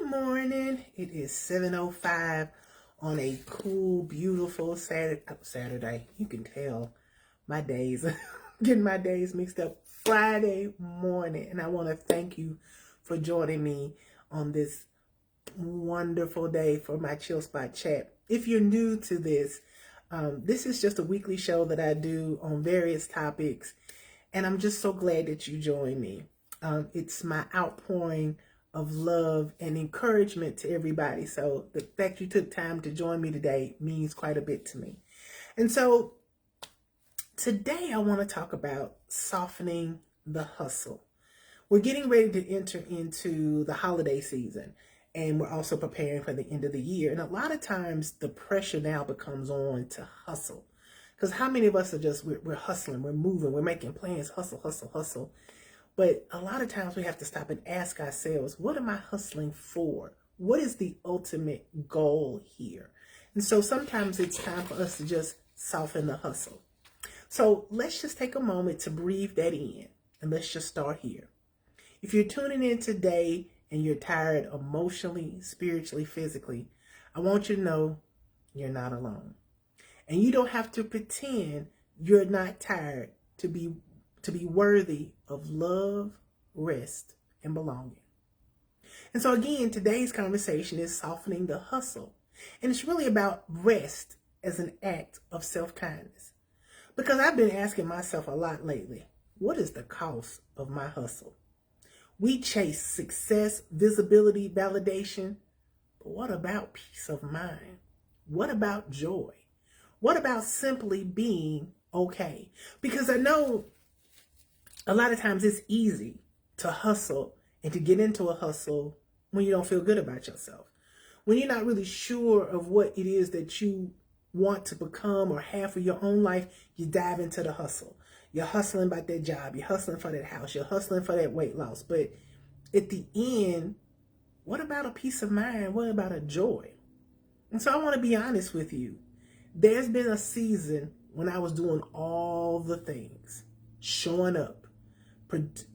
morning. It is 7:05 on a cool, beautiful Saturday. You can tell my days, getting my days mixed up. Friday morning. And I want to thank you for joining me on this wonderful day for my Chill Spot Chat. If you're new to this, this is just a weekly show that I do on various topics. And I'm just so glad that you joined me. It's my outpouring of love and encouragement to everybody. So the fact you took time to join me today means quite a bit to me. And so today I want to talk about softening the hustle. We're getting ready to enter into the holiday season, and we're also preparing for the end of the year. And a lot of times the pressure now becomes on to hustle. Because how many of us are just, we're hustling, we're moving, we're making plans, hustle, hustle, hustle. But a lot of times we have to stop and ask ourselves, what am I hustling for? What is the ultimate goal here? And so sometimes it's time for us to just soften the hustle. So let's just take a moment to breathe that in, and let's just start here. If you're tuning in today and you're tired emotionally, spiritually, physically, I want you to know you're not alone. And you don't have to pretend you're not tired to be worthy of love, rest, and belonging. And so again, today's conversation is softening the hustle. And it's really about rest as an act of self-kindness. Because I've been asking myself a lot lately, what is the cost of my hustle? We chase success, visibility, validation, but what about peace of mind? What about joy? What about simply being okay? Because I know a lot of times it's easy to hustle and to get into a hustle when you don't feel good about yourself. When you're not really sure of what it is that you want to become or have for your own life, you dive into the hustle. You're hustling about that job. You're hustling for that house. You're hustling for that weight loss. But at the end, what about a peace of mind? What about a joy? And so I want to be honest with you. There's been a season when I was doing all the things, showing up,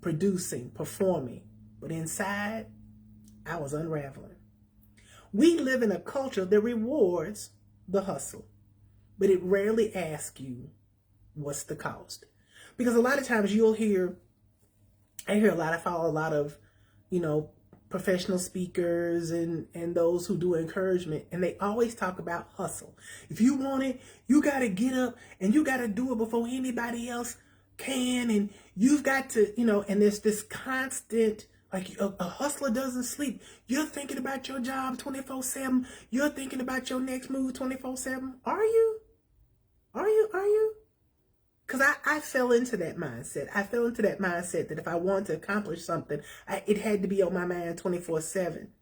producing, performing, but inside, I was unraveling. We live in a culture that rewards the hustle, but it rarely asks you what's the cost. Because a lot of times I follow a lot of, professional speakers and those who do encouragement, and they always talk about hustle. If you want it, you got to get up and you got to do it before anybody else can, and you've got to, and there's this constant, like a hustler doesn't sleep. You're thinking about your job 24/7. You're thinking about your next move 24/7. Are you? Because I fell into that mindset. I fell into that mindset that if I wanted to accomplish something, it had to be on my mind 24/7.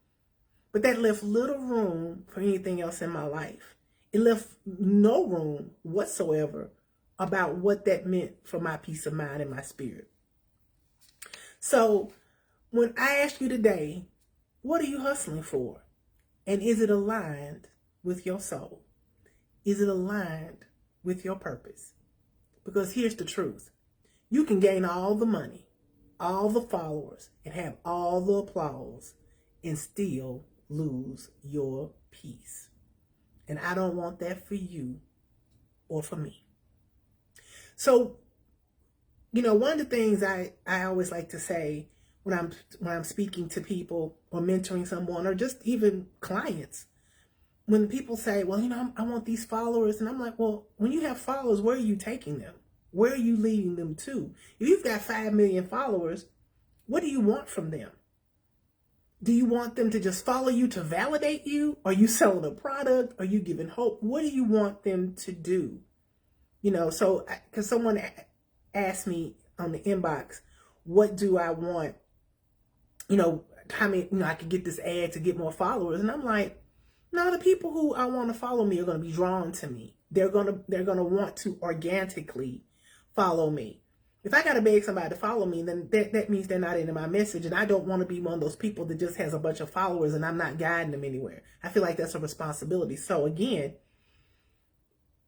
But that left little room for anything else in my life. It left no room whatsoever about what that meant for my peace of mind and my spirit. So when I ask you today, what are you hustling for? And is it aligned with your soul? Is it aligned with your purpose? Because here's the truth. You can gain all the money, all the followers, and have all the applause and still lose your peace. And I don't want that for you or for me. So, one of the things I always like to say when I'm speaking to people or mentoring someone or just even clients, when people say, well, I want these followers, and I'm like, well, when you have followers, where are you taking them? Where are you leading them to? If you've got 5 million followers, what do you want from them? Do you want them to just follow you to validate you? Are you selling a product? Are you giving hope? What do you want them to do? So because someone asked me on the inbox, what do I want? How many, I could get this ad to get more followers. And I'm like, no, the people who I want to follow me are going to be drawn to me. They're going to want to organically follow me. If I got to beg somebody to follow me, then that means they're not into my message. And I don't want to be one of those people that just has a bunch of followers and I'm not guiding them anywhere. I feel like that's a responsibility. So again,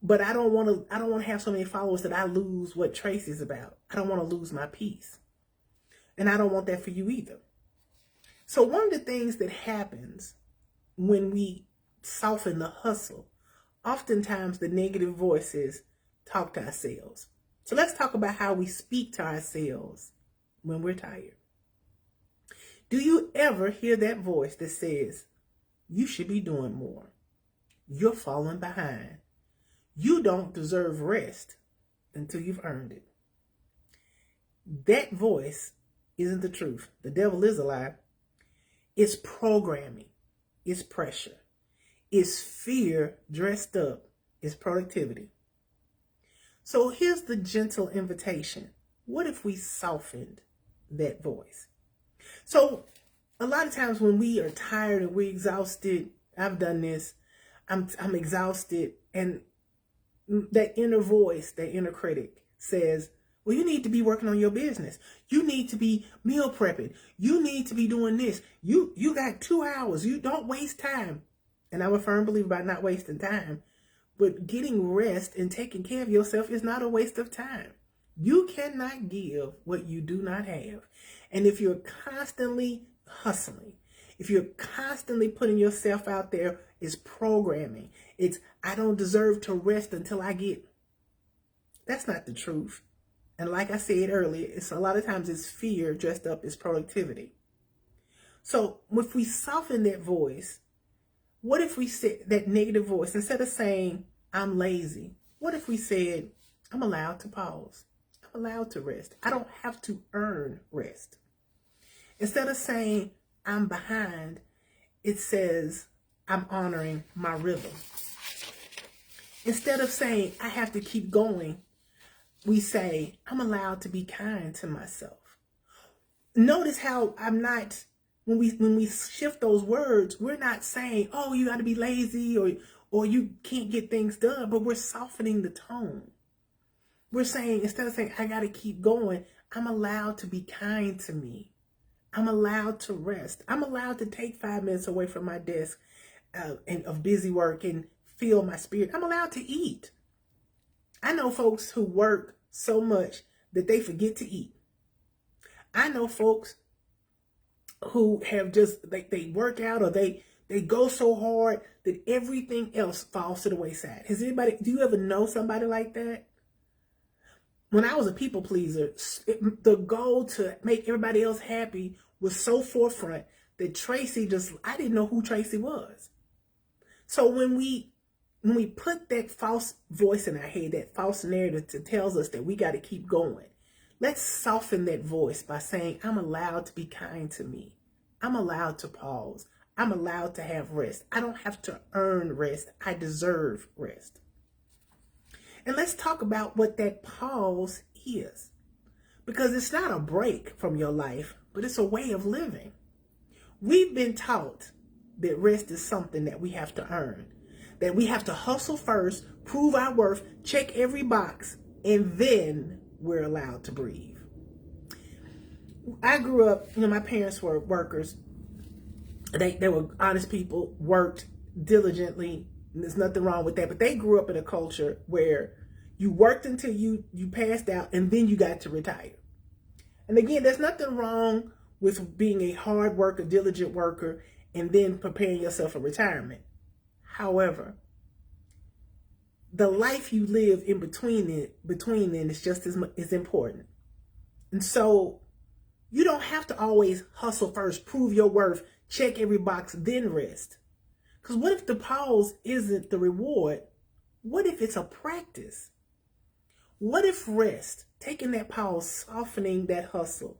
but I don't want to have so many followers that I lose what Tracy's about. I don't want to lose my peace. And I don't want that for you either. So one of the things that happens when we soften the hustle, oftentimes the negative voices talk to ourselves. So let's talk about how we speak to ourselves when we're tired. Do you ever hear that voice that says, you should be doing more? You're falling behind. You don't deserve rest until you've earned it. That voice isn't the truth. The devil is a lie. It's programming. It's pressure. It's fear dressed up. It's productivity. So here's the gentle invitation. What if we softened that voice? So a lot of times when we are tired and we're exhausted, I've done this, I'm exhausted, and that inner voice, that inner critic says, well, you need to be working on your business. You need to be meal prepping. You need to be doing this. You got 2 hours. You don't waste time. And I'm a firm believer about not wasting time. But getting rest and taking care of yourself is not a waste of time. You cannot give what you do not have. And if you're constantly hustling, if you're constantly putting yourself out there, it's programming. It's, I don't deserve to rest until I get. That's not the truth. And like I said earlier, it's a lot of times it's fear dressed up as productivity. So if we soften that voice, what if we said that negative voice, instead of saying, I'm lazy, what if we said, I'm allowed to pause. I'm allowed to rest. I don't have to earn rest. Instead of saying, I'm behind, it says, I'm honoring my rhythm. Instead of saying, I have to keep going, we say, I'm allowed to be kind to myself. Notice how I'm not, when we shift those words, we're not saying, oh, you got to be lazy or you can't get things done, but we're softening the tone. We're saying, instead of saying, I got to keep going, I'm allowed to be kind to me. I'm allowed to rest. I'm allowed to take 5 minutes away from my desk and of busy work and feel my spirit. I'm allowed to eat. I know folks who work so much that they forget to eat. I know folks who have just, they work out or they go so hard that everything else falls to the wayside. Do you ever know somebody like that? When I was a people pleaser, the goal to make everybody else happy was so forefront that I didn't know who Tracy was. So when we put that false voice in our head, that false narrative that tells us that we got to keep going, let's soften that voice by saying, I'm allowed to be kind to me. I'm allowed to pause. I'm allowed to have rest. I don't have to earn rest. I deserve rest. And let's talk about what that pause is. Because it's not a break from your life, but it's a way of living. We've been taught that rest is something that we have to earn. That we have to hustle first, prove our worth, check every box, and then we're allowed to breathe. I grew up, my parents were workers. They were honest people, worked diligently. And there's nothing wrong with that. But they grew up in a culture where you worked until you passed out and then you got to retire. And again, there's nothing wrong with being a hard worker, diligent worker, and then preparing yourself for retirement. However, the life you live in between then is just as important. And so you don't have to always hustle first, prove your worth, check every box, then rest. Because what if the pause isn't the reward? What if it's a practice? What if rest, taking that pause, softening that hustle,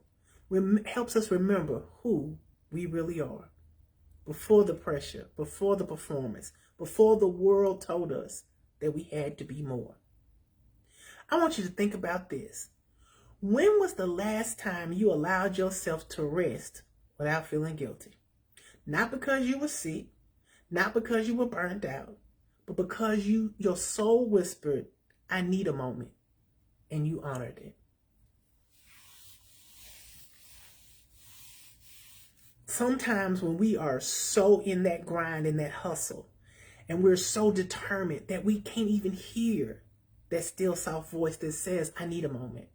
helps us remember who we really are? Before the pressure, before the performance, before the world told us that we had to be more. I want you to think about this. When was the last time you allowed yourself to rest without feeling guilty? Not because you were sick, not because you were burned out, but because your soul whispered, I need a moment, and you honored it. Sometimes when we are so in that grind, in that hustle, and we're so determined that we can't even hear that still soft voice that says, I need a moment.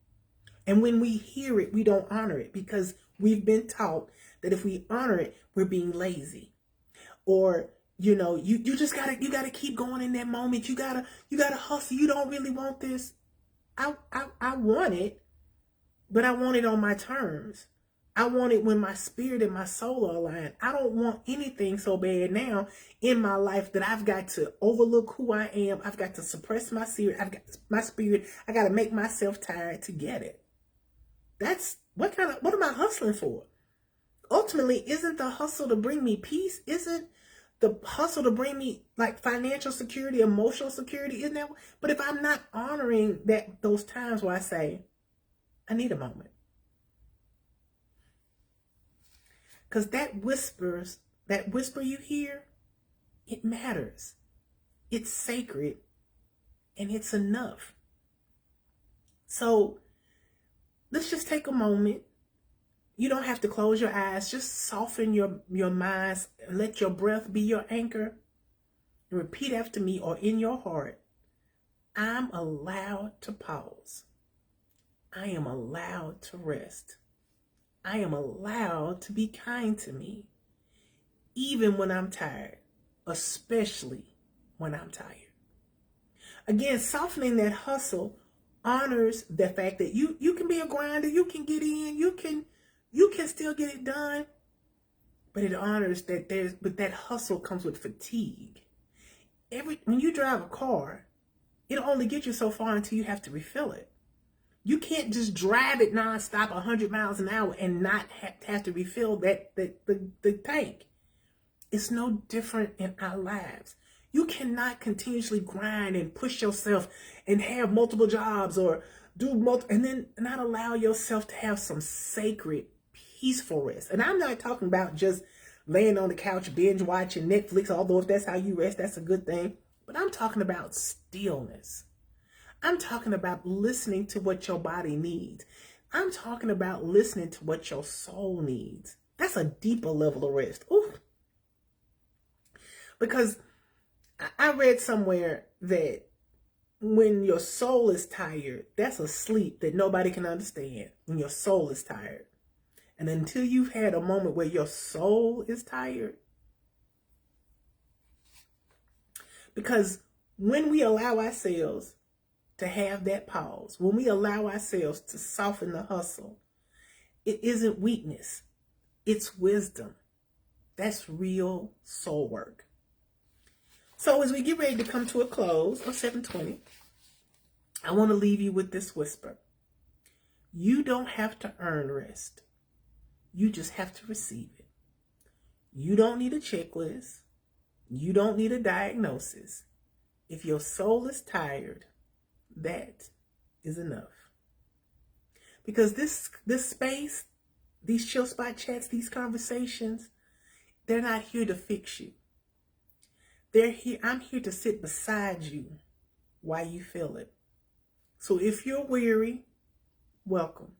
And when we hear it, we don't honor it because we've been taught that if we honor it, we're being lazy. Or, you just gotta keep going in that moment. You gotta hustle. You don't really want this. I want it, but I want it on my terms. I want it when my spirit and my soul are aligned. I don't want anything so bad now in my life that I've got to overlook who I am. I've got to suppress my spirit. I got to make myself tired to get it. That's what am I hustling for? Ultimately, isn't the hustle to bring me peace? Isn't the hustle to bring me like financial security, emotional security? Isn't that? But if I'm not honoring those times where I say, I need a moment. Because that whisper you hear, it matters. It's sacred and it's enough. So let's just take a moment. You don't have to close your eyes. Just soften your minds and let your breath be your anchor. And repeat after me or in your heart. I'm allowed to pause. I am allowed to rest. I am allowed to be kind to me, even when I'm tired, especially when I'm tired. Again, softening that hustle honors the fact that you can be a grinder, you can get in, you can still get it done, but it honors that that hustle comes with fatigue. When you drive a car, it'll only get you so far until you have to refill it. You can't just drive it nonstop 100 miles an hour and not have to refill the tank. It's no different in our lives. You cannot continuously grind and push yourself and have multiple jobs or and then not allow yourself to have some sacred, peaceful rest. And I'm not talking about just laying on the couch, binge watching Netflix, although if that's how you rest, that's a good thing. But I'm talking about stillness. I'm talking about listening to what your body needs. I'm talking about listening to what your soul needs. That's a deeper level of rest. Ooh. Because I read somewhere that when your soul is tired, that's a sleep that nobody can understand. When your soul is tired. And until you've had a moment where your soul is tired, because when we allow ourselves to have that pause, when we allow ourselves to soften the hustle, it isn't weakness, it's wisdom. That's real soul work. So as we get ready to come to a close of 7:20, I want to leave you with this whisper. You don't have to earn rest. You just have to receive it. You don't need a checklist. You don't need a diagnosis. If your soul is tired, that is enough. Because this space, these chill spot chats, these conversations, they're not here to fix you. They're here. I'm here to sit beside you while you feel it. So if you're weary, welcome.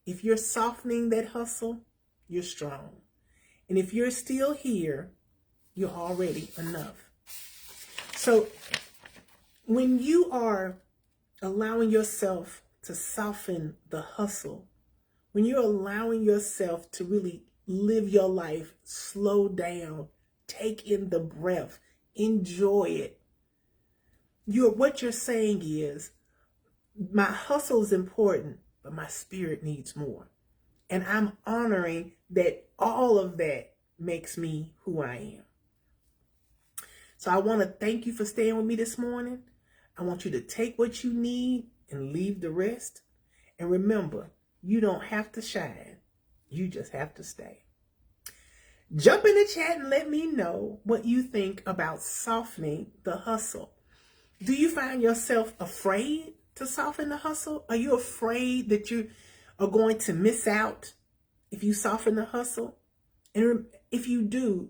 If you're softening that hustle, you're strong. And if you're still here, you're already enough. So when you are allowing yourself to soften the hustle, when you're allowing yourself to really live your life, slow down, take in the breath, enjoy it, what you're saying is, my hustle is important, but my spirit needs more. And I'm honoring that all of that makes me who I am. So I want to thank you for staying with me this morning. I want you to take what you need and leave the rest. And remember, you don't have to shine. You just have to stay. Jump in the chat and let me know what you think about softening the hustle. Do you find yourself afraid to soften the hustle? Are you afraid that you are going to miss out if you soften the hustle? And if you do,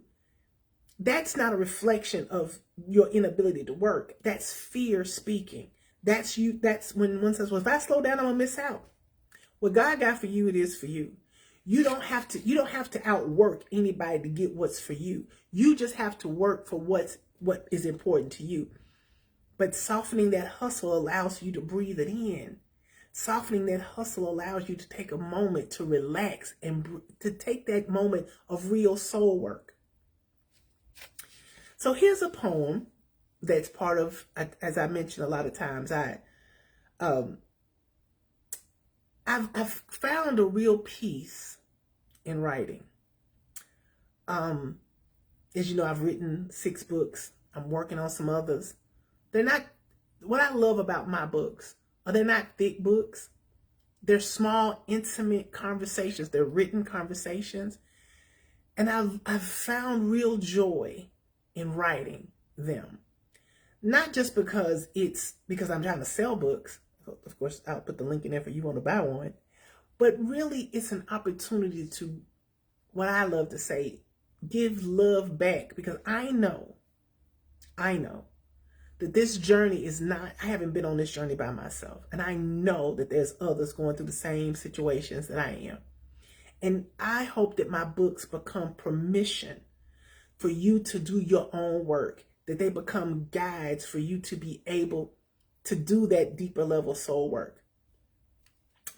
that's not a reflection of your inability to work. That's fear speaking. That's you. That's when one says, well, if I slow down, I'm gonna miss out. What God got for you, it is for you. You don't have to outwork anybody to get what's for you. You just have to work for what is important to you. But softening that hustle allows you to breathe it in, Softening that hustle allows you to take a moment to relax and to take that moment of real soul work. So here's a poem that's part of, as I mentioned a lot of times, I've found a real peace in writing. As you know, I've written 6 books. I'm working on some others. They're not, what I love about my books are they're not thick books. They're small, intimate conversations. They're written conversations. And I've found real joy in writing them. Not just because I'm trying to sell books. Of course, I'll put the link in there for you want to buy one. But really, it's an opportunity to, what I love to say, give love back. Because I know that this journey is not, I haven't been on this journey by myself. And I know that there's others going through the same situations that I am. And I hope that my books become permission for you to do your own work, that they become guides for you to be able to do that deeper level soul work.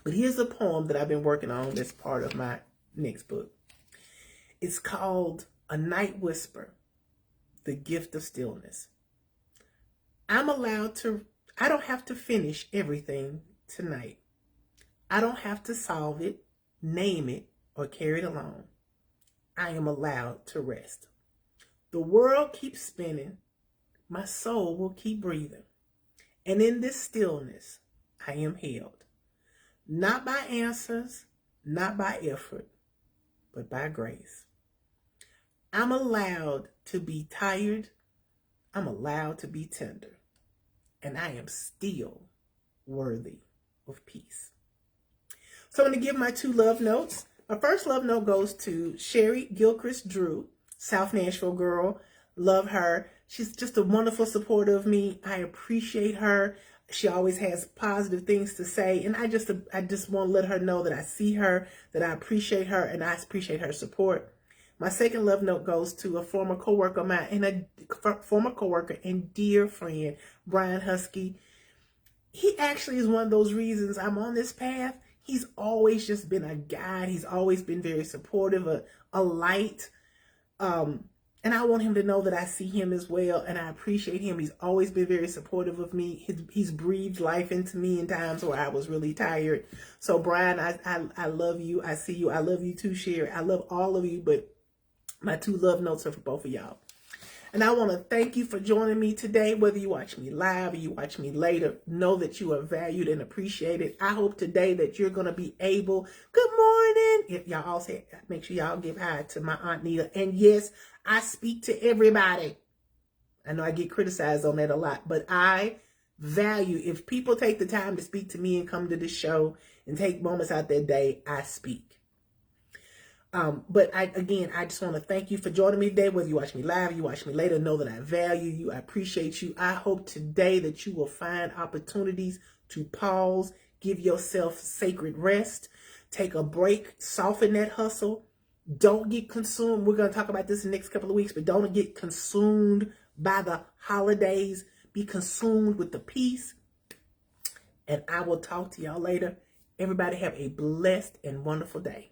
But here's a poem that I've been working on that's part of my next book. It's called A Night Whisper, The Gift of Stillness. I don't have to finish everything tonight. I don't have to solve it, name it, or carry it alone. I am allowed to rest. The world keeps spinning. My soul will keep breathing. And in this stillness, I am held. Not by answers, not by effort, but by grace. I'm allowed to be tired. I'm allowed to be tender. And I am still worthy of peace. So I'm going to give my 2 love notes. My first love note goes to Sherry Gilchrist Drew, South Nashville girl. Love her. She's just a wonderful supporter of me. I appreciate her. She always has positive things to say. And I just want to let her know that I see her, that I appreciate her, and I appreciate her support. My second love note goes to a former coworker of mine and dear friend, Brian Husky. He actually is one of those reasons I'm on this path. He's always just been a guide. He's always been very supportive, a light. And I want him to know that I see him as well, and I appreciate him. He's always been very supportive of me. He's breathed life into me in times where I was really tired. So Brian, I love you. I see you. I love you too, Sherry. I love all of you, but my 2 love notes are for both of y'all. And I want to thank you for joining me today. Whether you watch me live or you watch me later, know that you are valued and appreciated. I hope today that you're going to be able, good morning. If y'all all say, make sure y'all give hi to my Aunt Nita. And yes, I speak to everybody. I know I get criticized on that a lot, but I value, if people take the time to speak to me and come to this show and take moments out their day, I speak. But I just want to thank you for joining me today. Whether you watch me live or you watch me later, know that I value you. I appreciate you. I hope today that you will find opportunities to pause, give yourself sacred rest, take a break, soften that hustle. Don't get consumed. We're going to talk about this in the next couple of weeks, but don't get consumed by the holidays. Be consumed with the peace. And I will talk to y'all later. Everybody have a blessed and wonderful day.